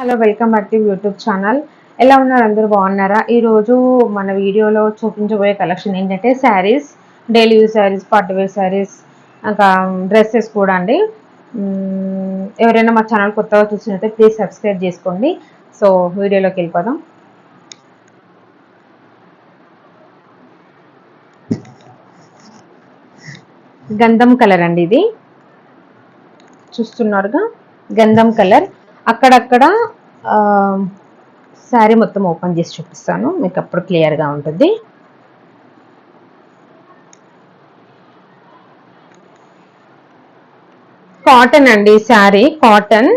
Hello, welcome back to YouTube channel. ఎలా ఉన్నారు? అందరూ బాగున్నారా? ఈరోజు మన వీడియోలో చూపించబోయే కలెక్షన్ ఏంటంటే saris, daily use saris, party wear saris, ఇంకా డ్రెస్సెస్ కూడా అండి. ఎవరైనా మా ఛానల్ కొత్తగా చూసినట్లయితే ప్లీజ్ సబ్స్క్రైబ్ చేసుకోండి. సో వీడియోలోకి వెళ్ళిపోదాం. గంధం కలర్ అండి, ఇది చూస్తున్నారుగా, గంధం కలర్. అక్కడక్కడ శారీ మొత్తం ఓపెన్ చేసి చూపిస్తాను, మీకు అప్పుడు క్లియర్గా ఉంటుంది. కాటన్ అండి, శారీ కాటన్,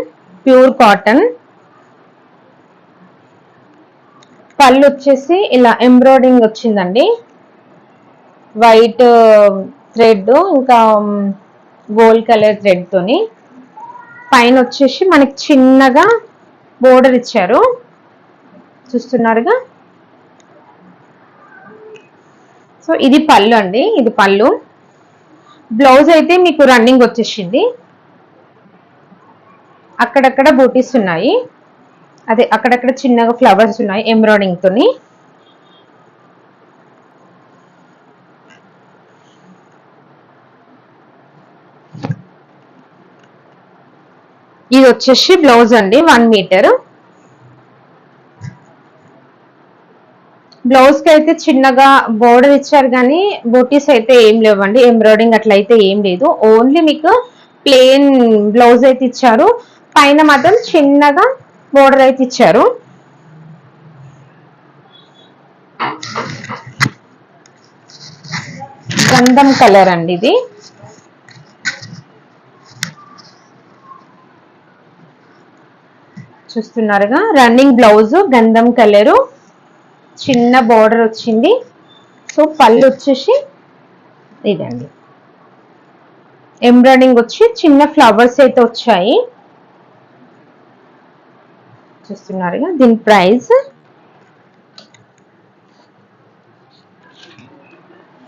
ప్యూర్ కాటన్. పళ్ళు వచ్చేసి ఇలా ఎంబ్రాయిడింగ్ వచ్చిందండి, వైట్ థ్రెడ్ ఇంకా గోల్డ్ కలర్ థ్రెడ్ తోని. పైన వచ్చేసి మనకి చిన్నగా బోర్డర్ ఇచ్చారు, చూస్తున్నారుగా. సో ఇది పళ్ళు అండి, ఇది పళ్ళు. బ్లౌజ్ అయితే మీకు రన్నింగ్ వచ్చేసింది, అక్కడక్కడ బూటీస్ ఉన్నాయి, అదే అక్కడక్కడ చిన్నగా ఫ్లవర్స్ ఉన్నాయి ఎంబ్రాయిడింగ్ తోని. ఇది వచ్చేసి బ్లౌజ్ అండి, 1 మీటర్. బ్లౌజ్ కి అయితే చిన్నగా బోర్డర్ ఇచ్చారు, కానీ బూటీస్ అయితే ఏం లేవండి, ఎంబ్రాయిడింగ్ అట్లా అయితే ఏం లేదు. ఓన్లీ మీకు ప్లెయిన్ బ్లౌజ్ అయితే ఇచ్చారు, పైన మాత్రం చిన్నగా బోర్డర్ అయితే ఇచ్చారు. గంధం కలర్ అండి ఇది. చూస్తున్నారుగా, రన్నింగ్ బ్లౌజ్ గంధం కలరు, చిన్న బోర్డర్ వచ్చింది. సో పళ్ళు వచ్చేసి ఇదండి, ఎంబ్రాయిడింగ్ వచ్చి చిన్న ఫ్లవర్స్ అయితే వచ్చాయి, చూస్తున్నారుగా. దీని ప్రైస్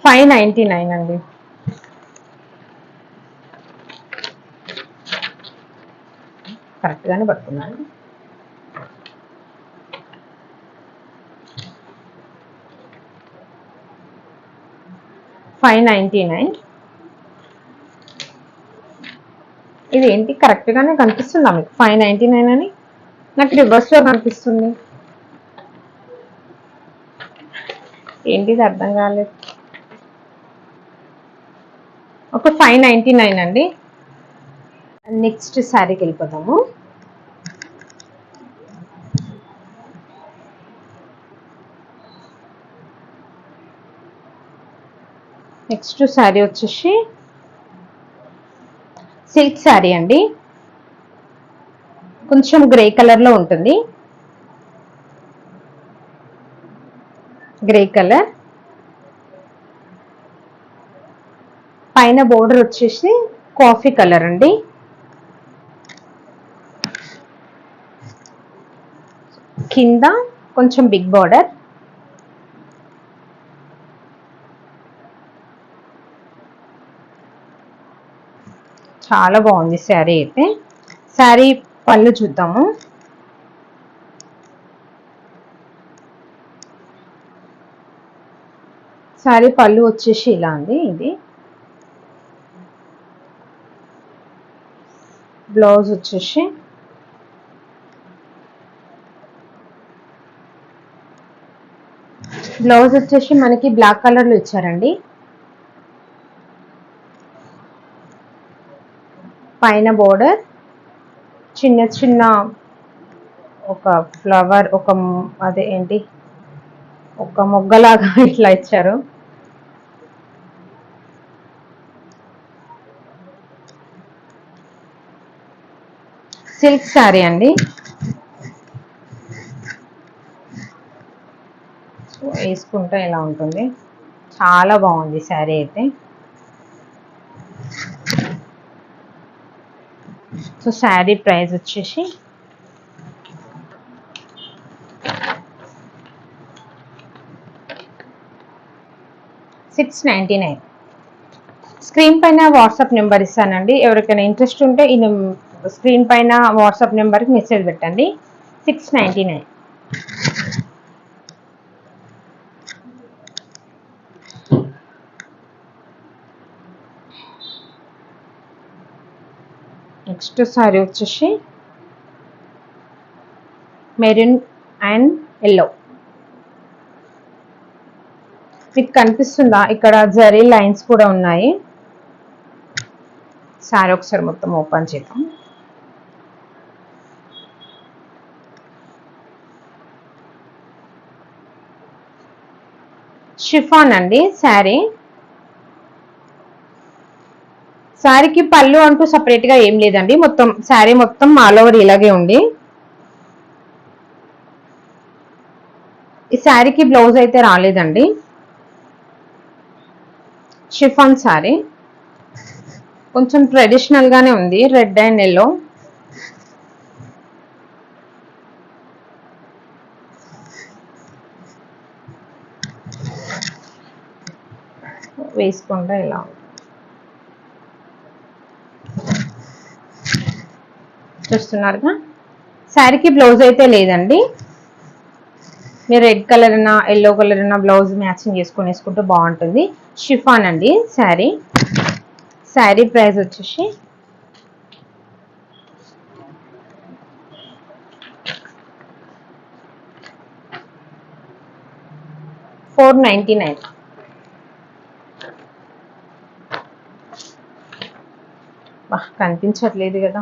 599 అండి. కరెక్ట్ గానే పట్టుకున్నాను. $599. ఇది ఏంటి, కరెక్ట్ గానే కనిపిస్తుందా మీకు 599 అని? నాకు రివర్స్ లో కనిపిస్తుంది, ఏంటిది అర్థం కాలేదు. ఒక 599 అండి. నెక్స్ట్ శారీకి వెళ్ళిపోతాము. నెక్స్ట్ శారీ వచ్చేసి సిల్క్ శారీ అండి, కొంచెం గ్రే కలర్ లో ఉంటుంది, గ్రే కలర్. పైన బోర్డర్ వచ్చేసి కాఫీ కలర్ అండి, కింద కొంచెం బిగ్ బోర్డర్. చాలా బాగుంది శారీ అయితే. శారీ పళ్ళు చూద్దాము. శారీ పళ్ళు వచ్చేసి ఇలా ఉంది, ఇది బ్లౌజ్ వచ్చేసి మనకి బ్లాక్ కలర్ లో ఇచ్చారండి. పైన బోర్డర్ చిన్న చిన్న ఒక ఫ్లవర్, ఒక అదే ఏంటి, ఒక మొగ్గలాగా ఇట్లా ఇచ్చారు. సిల్క్ శారీ అండి, వేసుకుంటే ఇలా ఉంటుంది, చాలా బాగుంది శారీ అయితే. సో శారీ ప్రైస్ వచ్చేసి $699. స్క్రీన్ పైన వాట్సాప్ నెంబర్ ఇస్తానండి, ఎవరికైనా ఇంట్రెస్ట్ ఉంటే ఈ స్క్రీన్ పైన వాట్సాప్ నెంబర్కి మెసేజ్ పెట్టండి. 699. నెక్స్ట్ సారీ వచ్చేసి మెరూన్ అండ్ ఎల్లో. మీకు కనిపిస్తుందా? ఇక్కడ జరీ లైన్స్ కూడా ఉన్నాయి. సారీ ఒకసారి మొత్తం ఓపెన్ చేద్దాం. షిఫాన్ అండి శారీ. శారీకి పళ్ళు అంటూ సపరేట్ గా ఏం లేదండి, మొత్తం శారీ మొత్తం ఆల్ ఓవర్ ఇలాగే ఉంది. ఈ శారీకి బ్లౌజ్ అయితే రాలేదండి. షిఫాన్ శారీ కొంచెం ట్రెడిషనల్ గానే ఉంది, రెడ్ అండ్ ఎల్లో. వేసుకుంటే ఇలా చూస్తున్నారుగా. శారీకి బ్లౌజ్ అయితే లేదండి. మీరు రెడ్ కలర్ అయినా ఎల్లో కలర్ అయినా బ్లౌజ్ మ్యాచింగ్ చేసుకొని వేసుకుంటే బాగుంటుంది. షిఫాన్ అండి శారీ. శారీ ప్రైస్ వచ్చేసి $499. కనిపించట్లేదు కదా.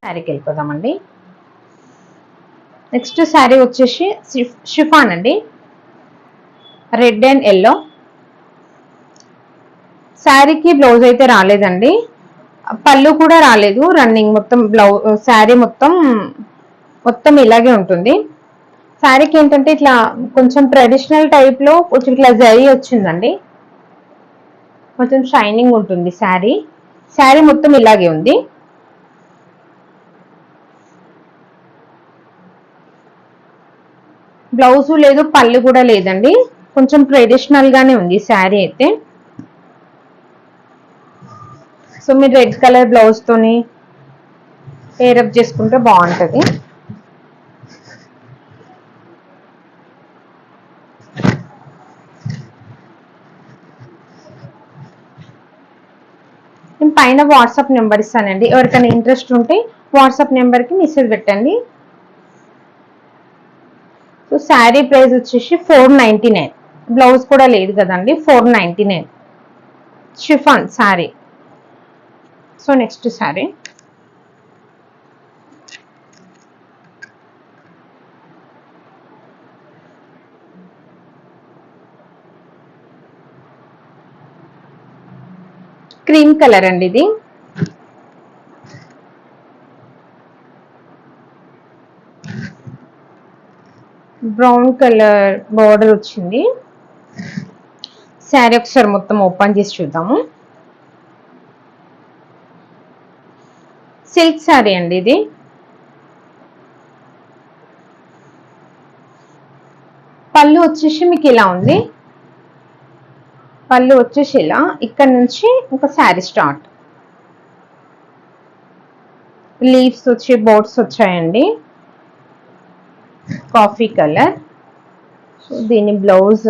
శారీకి వెళ్ళిపోదామండి. నెక్స్ట్ శారీ వచ్చేసి షిఫాన్ అండి, రెడ్ అండ్ ఎల్లో. శారీకి బ్లౌజ్ అయితే రాలేదండి, పళ్ళు కూడా రాలేదు. రన్నింగ్ మొత్తం బ్లౌజ్ శారీ మొత్తం ఇలాగే ఉంటుంది. శారీకి ఏంటంటే ఇట్లా కొంచెం ట్రెడిషనల్ టైప్ లో కొంచెం ఇట్లా జరీ వచ్చిందండి, కొంచెం షైనింగ్ ఉంటుంది శారీ. శారీ మొత్తం ఇలాగే ఉంది. బ్లౌజ్ లేదు, పళ్ళు కూడా లేదండి, కొంచెం ట్రెడిషనల్ గానే ఉంది శారీ అయితే. సో మీరు రెడ్ కలర్ బ్లౌజ్ తోని పేరప్ చేసుకుంటే బాగుంటుంది. నేను పైన వాట్సాప్ నెంబర్ ఇస్తానండి, ఎవరికైనా ఇంట్రెస్ట్ ఉంటే వాట్సాప్ నెంబర్కి మెసేజ్ పెట్టండి. సో శారీ ప్రైస్ వచ్చేసి $499. బ్లౌజ్ కూడా లేదు కదండి, $499 chiffon sari. So next sari cream colour అండి. ఇది బ్రౌన్ కలర్ బార్డర్ వచ్చింది. శారీ ఒకసారి మొత్తం ఓపెన్ చేసి చూద్దాము. సిల్క్ శారీ అండి ఇది. పళ్ళు వచ్చేసి మీకు ఇలా ఉంది. పళ్ళు వచ్చేసి ఇలా, ఇక్కడ నుంచి ఒక శారీ స్టార్ట్. లీవ్స్ వచ్చి బోర్డ్స్ వచ్చాయండి, కాఫీ కలర్. సో దీని బ్లౌజ్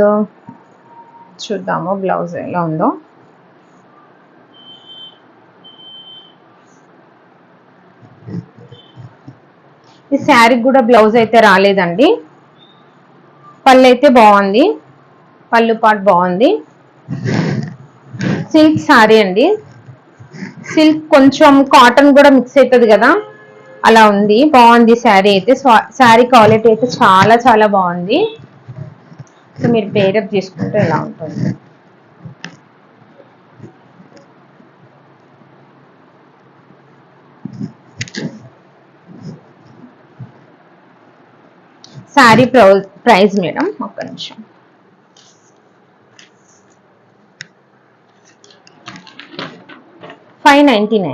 చూద్దాము, బ్లౌజ్ ఎలా ఉందో. ఈ శారీకి కూడా బ్లౌజ్ అయితే రాలేదండి, పళ్ళు అయితే బాగుంది, పళ్ళు పాటు బాగుంది. సిల్క్ శారీ అండి. సిల్క్ కొంచెం కాటన్ కూడా మిక్స్ అవుతుంది కదా, అలా ఉంది. బాగుంది శారీ అయితే. శారీ క్వాలిటీ అయితే చాలా చాలా బాగుంది. సో మీరు పేరప్ చేసుకుంటే ఎలా ఉంటుంది. శారీ ప్రైస్ మేడం ఒక్క నిమిషం. $599.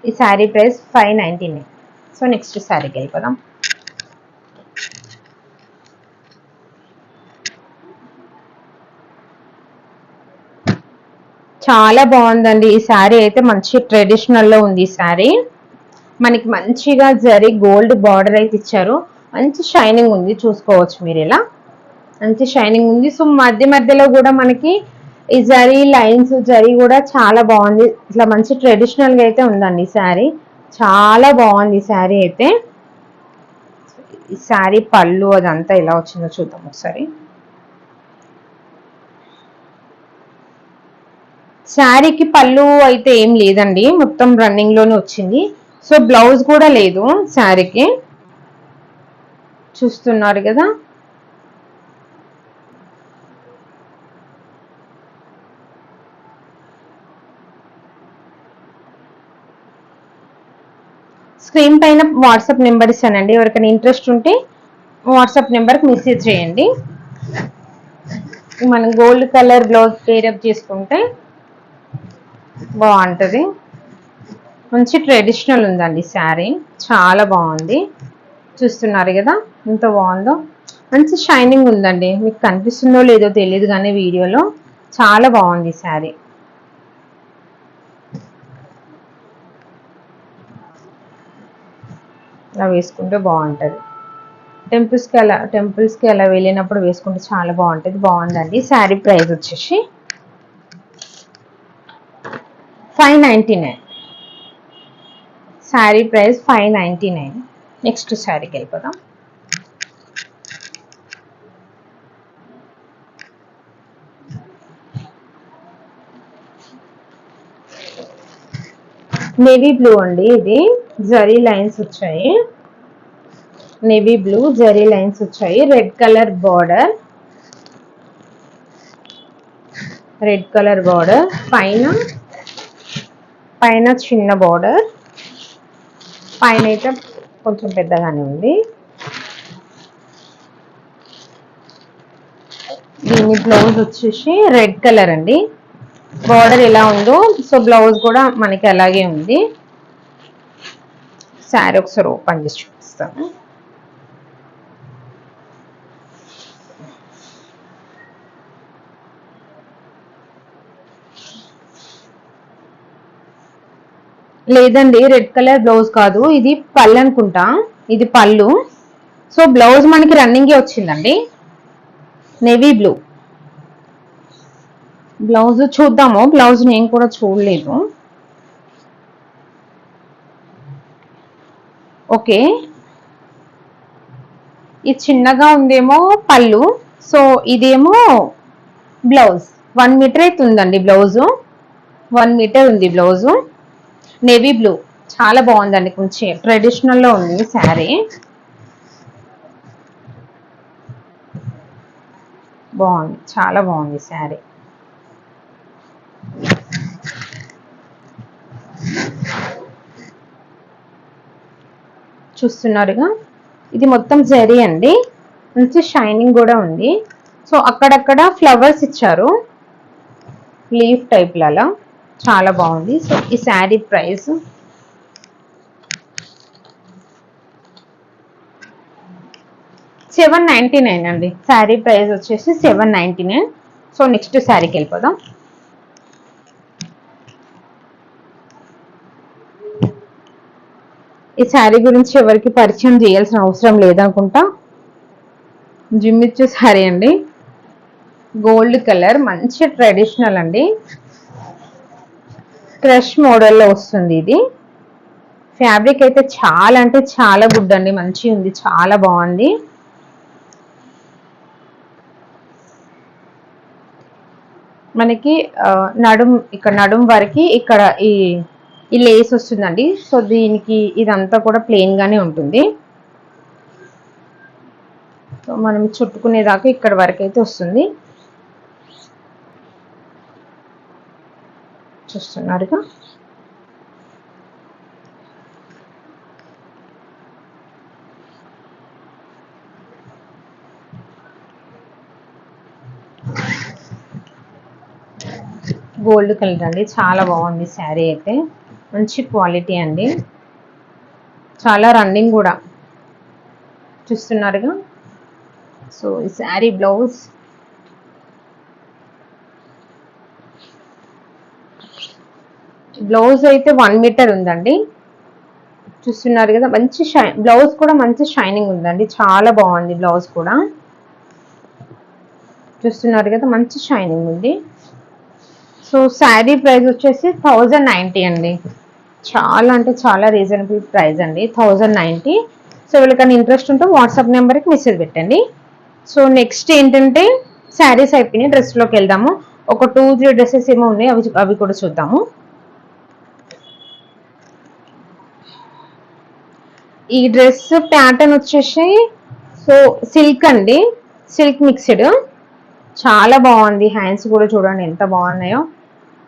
ఈ శారీ ప్రైస్ $599. సో నెక్స్ట్ శారీకి వెళ్ళిపోదాం. చాలా బాగుందండి ఈ శారీ అయితే, మంచి ట్రెడిషనల్ లో ఉంది ఈ శారీ. మనకి మంచిగా జరీ గోల్డ్ బార్డర్ అయితే ఇచ్చారు. మంచి షైనింగ్ ఉంది, చూసుకోవచ్చు మీరు ఇలా మంచి షైనింగ్ ఉంది. సో మధ్య మధ్యలో కూడా మనకి ఈ జరీ లైన్స్ జరీ కూడా చాలా బాగుంది. ఇట్లా మంచి ట్రెడిషనల్ గా అయితే ఉందండి ఈ శారీ. చాలా బాగుంది ఈ శారీ అయితే. ఈ శారీ పళ్ళు అదంతా ఎలా వచ్చిందో చూద్దాం ఒకసారి. శారీకి పళ్ళు అయితే ఏం లేదండి, మొత్తం రన్నింగ్ లోనే వచ్చింది. సో బ్లౌజ్ కూడా లేదు శారీకి, చూస్తున్నారు కదా. స్క్రీన్ పైన వాట్సాప్ నెంబర్ ఇస్తానండి, ఎవరికైనా ఇంట్రెస్ట్ ఉంటే వాట్సాప్ నెంబర్కి మెసేజ్ చేయండి. మనం గోల్డ్ కలర్ బ్లౌజ్ పేరప్ చేసుకుంటే బాగుంటుంది. మంచి ట్రెడిషనల్ ఉందండి శారీ, చాలా బాగుంది. చూస్తున్నారు కదా ఎంత బాగుందో. మంచి షైనింగ్ ఉందండి, మీకు కనిపిస్తుందో లేదో తెలియదు కానీ వీడియోలో చాలా బాగుంది శారీ. అలా వేసుకుంటే బాగుంటుంది. టెంపుల్స్కి అలా వెళ్ళినప్పుడు వేసుకుంటే చాలా బాగుంటుంది. బాగుందండి. శారీ ప్రైస్ వచ్చేసి 599. శారీ ప్రైస్ 599. నెక్స్ట్ శారీకి వెళ్ళిపోదాం. నేవీ బ్లూ అండి, ఇది జరీ లైన్స్ వచ్చాయి. నేవీ బ్లూ జరీ లైన్స్ వచ్చాయి. Red colour border, red colour border పైన చిన్న బార్డర్, పైన అయితే కొంచెం పెద్దగానే ఉంది. దీని బ్లౌజ్ వచ్చేసి రెడ్ కలర్ అండి. బార్డర్ ఎలా ఉందో సో బ్లౌజ్ కూడా మనకి అలాగే ఉంది. శారీ ఒకసారి ఓపెన్ చేసి చూపిస్తాను. లేదండి, రెడ్ కలర్ బ్లౌజ్ కాదు, ఇది పళ్ళు అనుకుంటా. ఇది పళ్ళు. సో బ్లౌజ్ మనకి రన్నింగే వచ్చిందండి, నేవీ బ్లూ. బ్లౌజ్ చూద్దాము, బ్లౌజ్ నేను కూడా చూడలేదు. ఓకే, ఇది చిన్నగా ఉందేమో పళ్ళు, సో ఇదేమో బ్లౌజ్. 1 మీటర్ అయితే ఉందండి బ్లౌజు, 1 మీటర్ ఉంది బ్లౌజు. నేవీ బ్లూ చాలా బాగుందండి, కొంచెం ట్రెడిషనల్ లో ఉంది శారీ. బాగుంది, చాలా బాగుంది శారీ. చూస్తున్నారుగా, ఇది మొత్తం జరీ అండి, మంచి షైనింగ్ కూడా ఉంది. సో అక్కడక్కడ ఫ్లవర్స్ ఇచ్చారు, లీఫ్ టైప్ లాగా, చాలా బాగుంది. సో ఈ శారీ ప్రైస్ 799 అండి. శారీ ప్రైస్ వచ్చేసి 799. సో నెక్స్ట్ శారీకి వెళ్ళిపోదాం. ఈ శారీ గురించి ఎవరికి పరిచయం చేయాల్సిన అవసరం లేదనుకుంటా. జిమ్మిచ్చు శారీ అండి, గోల్డ్ కలర్, మంచి ట్రెడిషనల్ అండి, క్రష్ మోడల్లో వస్తుంది ఇది. ఫ్యాబ్రిక్ అయితే చాలా అంటే చాలా గుడ్ అండి, మంచి ఉంది, చాలా బాగుంది. మనకి నడుం, ఇక్కడ నడుం వరకు ఇక్కడ ఈ లేస్ వస్తుందండి. సో దీనికి ఇదంతా కూడా ప్లెయిన్ గానే ఉంటుంది. సో మనం చుట్టుకునేదాకా ఇక్కడ వరకు అయితే వస్తుంది, చూస్తున్నారుగా. గోల్డ్ కలర్ అండి, చాలా బాగుంది శారీ అయితే, మంచి క్వాలిటీ అండి, చాలా రన్నింగ్ కూడా, చూస్తున్నారుగా. సో ఈ శారీ బ్లౌజ్ అయితే 1 మీటర్ ఉందండి, చూస్తున్నారు కదా, మంచి బ్లౌజ్ కూడా మంచి షైనింగ్ ఉందండి, చాలా బాగుంది బ్లౌజ్ కూడా. చూస్తున్నారు కదా, మంచి షైనింగ్ ఉంది. సో శారీ ప్రైస్ వచ్చేసి 1090 అండి. చాలా అంటే చాలా రీజనబుల్ ప్రైస్ అండి, 1090. సో వీళ్ళకన్నా ఇంట్రెస్ట్ ఉంటే వాట్సాప్ నెంబర్కి మెసేజ్ పెట్టండి. సో నెక్స్ట్ ఏంటంటే శారీస్ అయిపోయినాయి, డ్రెస్లోకి వెళ్దాము. ఒక 2-3 డ్రెస్సెస్ ఏమో ఉన్నాయి, అవి కూడా చూద్దాము. ఈ డ్రెస్ ప్యాటర్న్ వచ్చేసి సో సిల్క్ అండి, సిల్క్ మిక్స్డ్, చాలా బాగుంది. హ్యాండ్స్ కూడా చూడండి ఎంత బాగున్నాయో.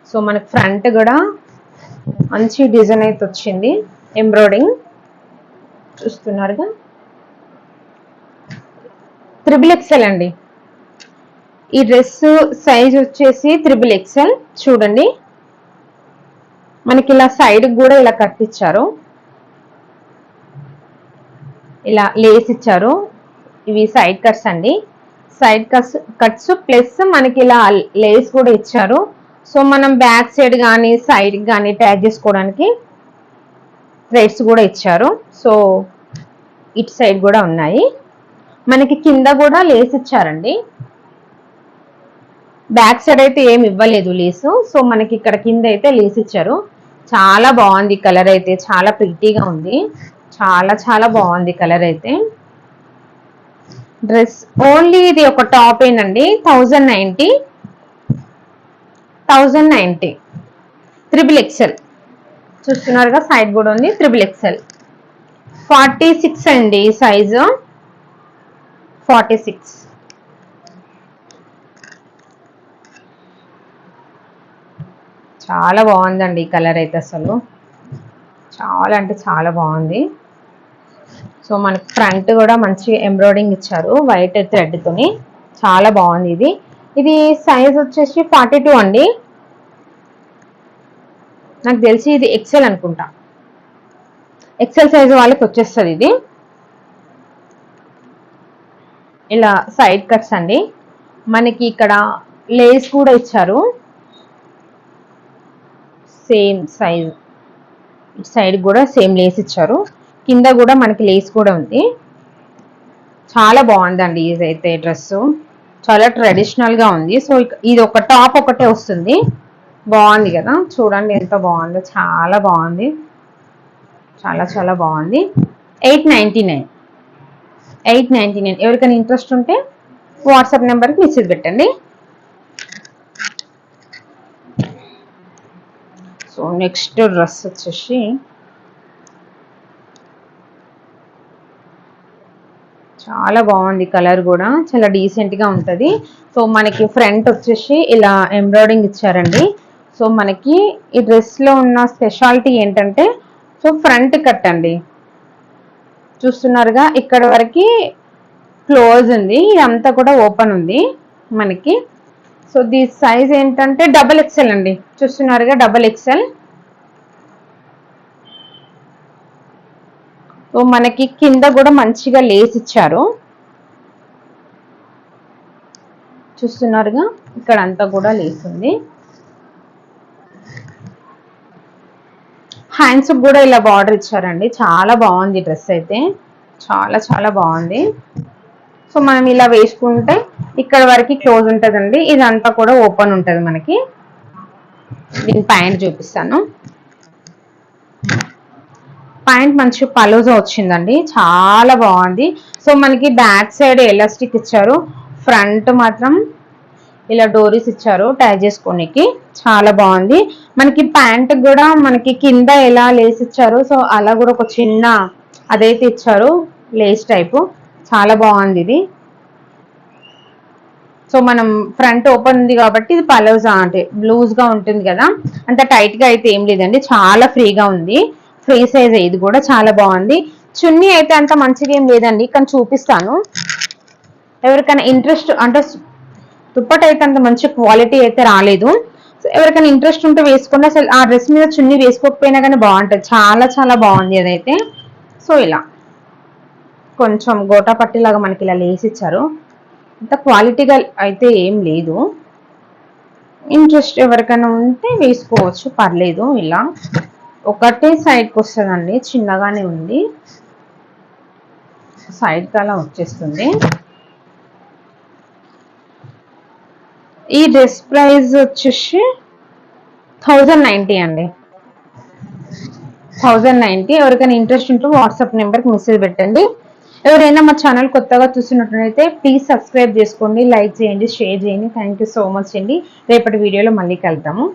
సో మనకి ఫ్రంట్ కూడా మంచి డిజైన్ అయితే వచ్చింది, ఎంబ్రాయిడింగ్ చూస్తున్నారుగా. 3XL అండి. ఈ డ్రెస్ సైజ్ వచ్చేసి 3XL. చూడండి మనకి ఇలా సైడ్ కూడా ఇలా కట్ ఇచ్చారు, ఇలా లేస్ ఇచ్చారు. ఇవి సైడ్ కట్స్ అండి, సైడ్ కట్స్ ప్లస్ మనకి ఇలా లేస్ కూడా ఇచ్చారు. సో మనం బ్యాక్ సైడ్ కానీ సైడ్ కానీ ట్యాగ్ చేసుకోవడానికి థ్రెడ్స్ కూడా ఇచ్చారు. సో ఇటు సైడ్ కూడా ఉన్నాయి. మనకి కింద కూడా లేస్ ఇచ్చారండి, బ్యాక్ సైడ్ అయితే ఏమి ఇవ్వలేదు లేసు. సో మనకి ఇక్కడ కింద అయితే లేస్ ఇచ్చారు. చాలా బాగుంది కలర్ అయితే, చాలా ప్రిటీగా ఉంది, చాలా చాలా బాగుంది కలర్ అయితే. డ్రెస్ ఓన్లీ ఇది ఒక టాప్ ఏనండి, 1090. 3XL చూస్తున్నారుగా, సైడ్ కూడా ఉంది. 3XL 46 అండి సైజు, 46. చాలా బాగుందండి ఈ కలర్ అయితే, అసలు చాలా అంటే చాలా బాగుంది. సో మనకి ఫ్రంట్ కూడా మంచి ఎంబ్రాయిడింగ్ ఇచ్చారు వైట్ థ్రెడ్ తోని, చాలా బాగుంది. ఇది సైజ్ వచ్చేసి 42 అండి, నాకు తెలిసి ఇది XL అనుకుంటా. XL సైజు వాళ్ళకి వచ్చేస్తుంది ఇది. ఇలా సైడ్ కట్స్ అండి, మనకి ఇక్కడ లేస్ కూడా ఇచ్చారు సేమ్ సైజ్. సైడ్ కూడా సేమ్ లేస్ ఇచ్చారు, కింద కూడా మనకి లేస్ కూడా ఉంది. చాలా బాగుందండి ఇదైతే డ్రెస్, చాలా ట్రెడిషనల్ గా ఉంది. సో ఇది ఒక టాప్ ఒకటే వస్తుంది, బాగుంది కదా, చూడండి ఎంత బాగుందో, చాలా బాగుంది, చాలా చాలా బాగుంది. 899. ఎవరికైనా ఇంట్రెస్ట్ ఉంటే వాట్సాప్ నెంబర్కి మెసేజ్ పెట్టండి. సో నెక్స్ట్ డ్రెస్ వచ్చేసి చాలా బాగుంది, కలర్ కూడా చాలా డీసెంట్ గా ఉంటది. సో మనకి ఫ్రంట్ వచ్చేసి ఇలా ఎంబ్రాయిడింగ్ ఇచ్చారండి. సో మనకి ఈ డ్రెస్ లో ఉన్న స్పెషాలిటీ ఏంటంటే సో ఫ్రంట్ కట్ అండి, చూస్తున్నారుగా ఇక్కడ వరకు క్లోజ్ ఉంది, ఇదంతా కూడా ఓపెన్ ఉంది మనకి. సో దీని సైజ్ ఏంటంటే XXL అండి, చూస్తున్నారుగా XXL. సో మనకి కింద కూడా మంచిగా లేస్ ఇచ్చారు, చూస్తున్నారుగా, ఇక్కడ అంతా కూడా లేస్ ఉంది. హ్యాండ్స్ కూడా ఇలా బార్డర్ ఇచ్చారండి, చాలా బాగుంది డ్రెస్ అయితే, చాలా చాలా బాగుంది. సో మనం ఇలా వేసుకుంటే ఇక్కడ వరకు క్లోజ్ ఉంటుందండి, ఇదంతా కూడా ఓపెన్ ఉంటుంది మనకి. దీని ప్యాంట్ చూపిస్తాను. ప్యాంట్ మంచి పలోజా వచ్చిందండి, చాలా బాగుంది. సో మనకి బ్యాక్ సైడ్ ఎలాస్టిక్ ఇచ్చారు, ఫ్రంట్ మాత్రం ఇలా డోరీస్ ఇచ్చారు టై చేసుకోనికి, చాలా బాగుంది. మనకి ప్యాంట్ కూడా మనకి కింద ఎలా లేస్ ఇచ్చారు, సో అలా కూడా ఒక చిన్న అదైతే ఇచ్చారు లేస్ టైపు, చాలా బాగుంది ఇది. సో మనం ఫ్రంట్ ఓపెన్ ఉంది కాబట్టి ఇది పలోజా అంటే లూజ్ గా ఉంటుంది కదా, అంత టైట్ గా అయితే ఏం లేదండి, చాలా ఫ్రీగా ఉంది. ఫ్రీ సైజ్ ఇది కూడా చాలా బాగుంది. చున్నీ అయితే అంత మంచిగా ఏం లేదండి, కానీ చూపిస్తాను. ఎవరికైనా ఇంట్రెస్ట్ అంటే దుప్పట అయితే అంత మంచి క్వాలిటీ అయితే రాలేదు. సో ఎవరికైనా ఇంట్రెస్ట్ ఉంటే వేసుకోండి, అసలు ఆ డ్రెస్ మీద చున్నీ వేసుకోకపోయినా కానీ బాగుంటుంది, చాలా చాలా బాగుంది అదైతే. సో ఇలా కొంచెం గోటా పట్టిలాగా మనకి ఇలా లేసి ఇచ్చారు, అంత క్వాలిటీగా అయితే ఏం లేదు. ఇంట్రెస్ట్ ఎవరికైనా ఉంటే వేసుకోవచ్చు, పర్లేదు. ఇలా ఒకటే సైడ్కి వస్తుందండి, చిన్నగానే ఉంది, సైడ్కి అలా వచ్చేస్తుంది. ఈ డ్రెస్ ప్రైస్ వచ్చేసి 1090 అండి, 1090. ఎవరికైనా ఇంట్రెస్ట్ ఉంటే వాట్సాప్ నెంబర్కి మెసేజ్ పెట్టండి. ఎవరైనా మా ఛానల్ కొత్తగా చూస్తున్నట్లయితే ప్లీజ్ సబ్స్క్రైబ్ చేసుకోండి, లైక్ చేయండి, షేర్ చేయండి. థ్యాంక్ యూ సో మచ్ అండి. రేపటి వీడియోలో మళ్ళీ కలుద్దాము.